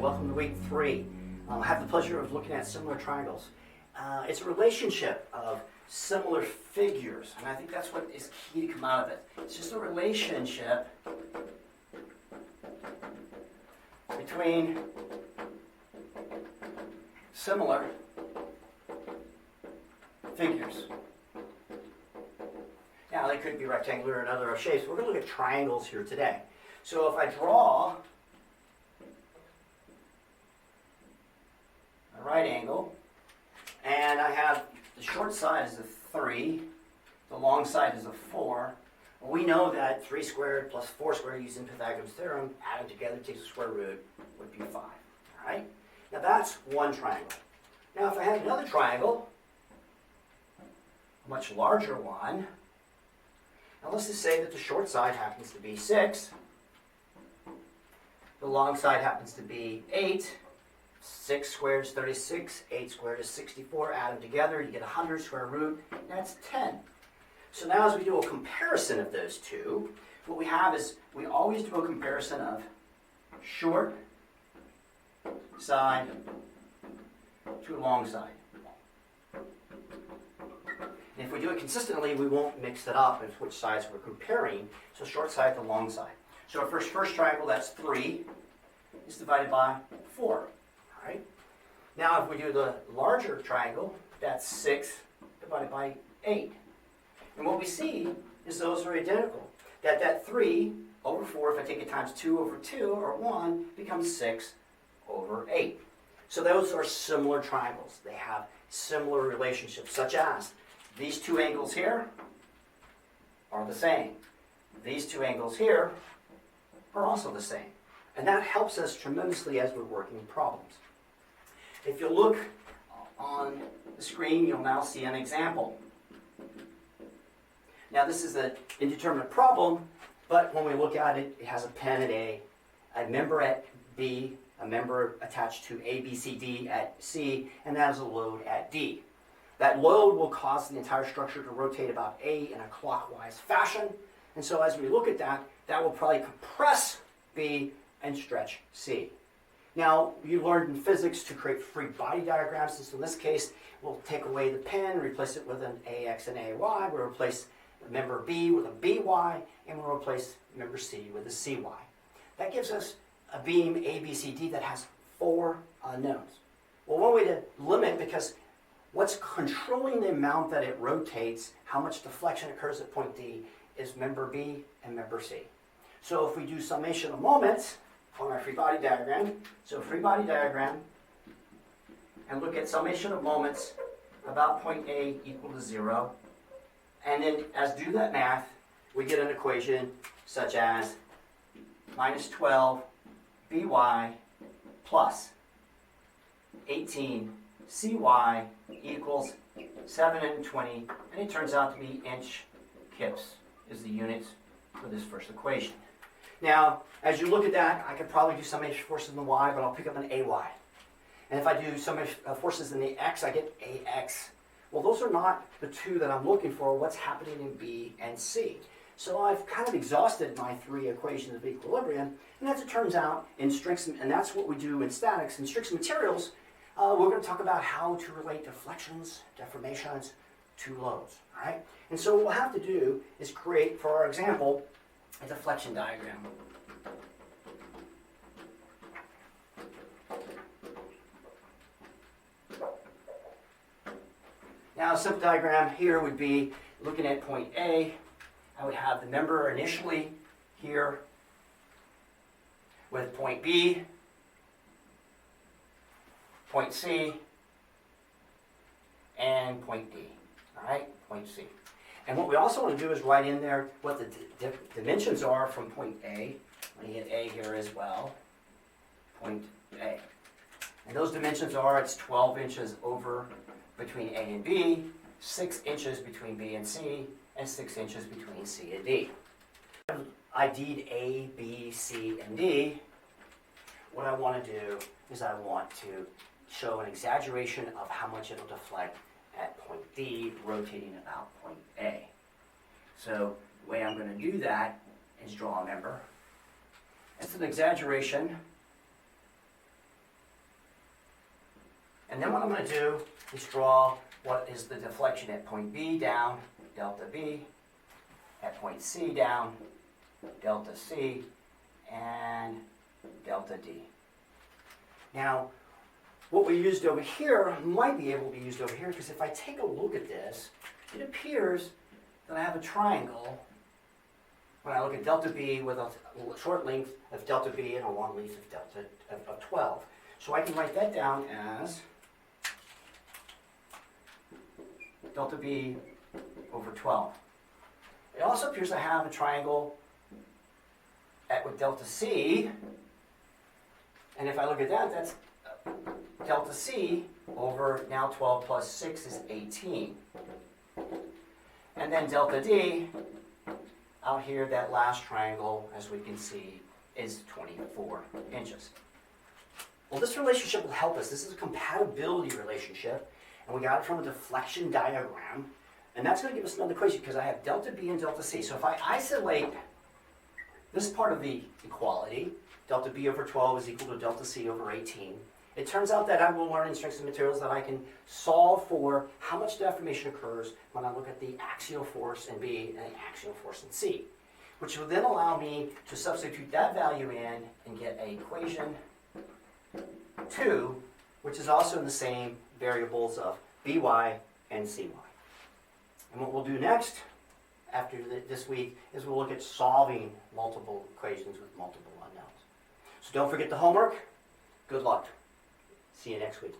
welcome to week 3. I have the pleasure of looking at similar triangles. It's a relationship of similar figures, and I think that's what is key to come out of it. It's just a relationship between similar figures. Now, they could be rectangular and other shapes. We're going to look at triangles here today. So if I draw a right angle, and I have the short side is a 3, the long side is a 4, well, we know that 3 squared plus 4 squared using Pythagoras' theorem, adding together takes the square root, would be 5. All right? Now that's one triangle. Now if I had another triangle, a much larger one, now let's just say that the short side happens to be 6, the long side happens to be 8, 6 squared is 36, 8 squared is 64, add them together, you get 100 square root, that's 10. So now as we do a comparison of those two, what we have is we always do a comparison of short side to long side. And if we do it consistently, we won't mix it up with which sides we're comparing, so short side to long side. So our first triangle, that's 3, is divided by 4. Right? Now if we do the larger triangle, that's 6 divided by 8. And what we see is those are identical. That 3 over 4, if I take it times 2 over 2, or 1, becomes 6 over 8. So those are similar triangles. They have similar relationships, such as these two angles here are the same. These two angles here are also the same. And that helps us tremendously as we're working problems. If you look on the screen, you'll now see an example. Now this is an indeterminate problem, but when we look at it, it has a pen at A, a member at B, a member attached to A, B, C, D at C, and that is a load at D. That load will cause the entire structure to rotate about A in a clockwise fashion, and so as we look at that, that will probably compress B and stretch C. Now, you learned in physics to create free body diagrams, so in this case, we'll take away the pen, replace it with an AX and AY, we'll replace member B with a BY, and we'll replace member C with a CY. That gives us a beam ABCD that has 4 unknowns. Well, one way to limit, because what's controlling the amount that it rotates, how much deflection occurs at point D, is member B and member C. So if we do summation of moments on our free body diagram, so free body diagram, and look at summation of moments about point A equal to 0, and then as do that math, we get an equation such as minus 12 by plus 18 cy equals 720, and it turns out to be inch kips is the units for this first equation. Now, as you look at that, I could probably do summation of forces in the y, but I'll pick up an AY. And if I do summation of forces in the x, I get AX. Well, those are not the two that I'm looking for, what's happening in B and C. So I've kind of exhausted my 3 equations of equilibrium, and as it turns out, in strengths, and that's what we do in statics, in strengths and materials, we're going to talk about how to relate deflections, deformations to loads. All right? And so what we'll have to do is create, for our example, a deflection diagram. Now, a simple diagram here would be looking at point A. I would have the member initially here with point B, point C, and point D. All right, point C. And what we also want to do is write in there what the dimensions are from point A. Let me hit A here as well. Point A. And those dimensions are, it's 12 inches over between A and B, 6 inches between B and C, and 6 inches between C and D. ID'd A, B, C, and D. What I want to do is I want to show an exaggeration of how much it'll deflect at point D, rotating about point A. So the way I'm going to do that is draw a member. It's an exaggeration And then what I'm going to do is draw what is the deflection at point B down, delta B, at point C down, delta C, and delta D. Now, what we used over here might be able to be used over here, because if I take a look at this, it appears that I have a triangle when I look at delta B with a short length of delta B and a long length of delta of 12. So I can write that down as delta B over 12. It also appears I have a triangle with delta C, and if I look at that, that's delta C over now 12 plus 6 is 18. And then delta D, out here, that last triangle, as we can see, is 24 inches. Well, this relationship will help us. This is a compatibility relationship, and we got it from a deflection diagram. And that's going to give us another equation, because I have delta B and delta C. So if I isolate this part of the equality, delta B over 12 is equal to delta C over 18. It turns out that I will learn in strengths and materials that I can solve for how much deformation occurs when I look at the axial force in B and the axial force in C, which will then allow me to substitute that value in and get an equation 2, which is also in the same variables of By and Cy. And what we'll do next, after this week, is we'll look at solving multiple equations with multiple unknowns. So don't forget the homework. Good luck. See you next week.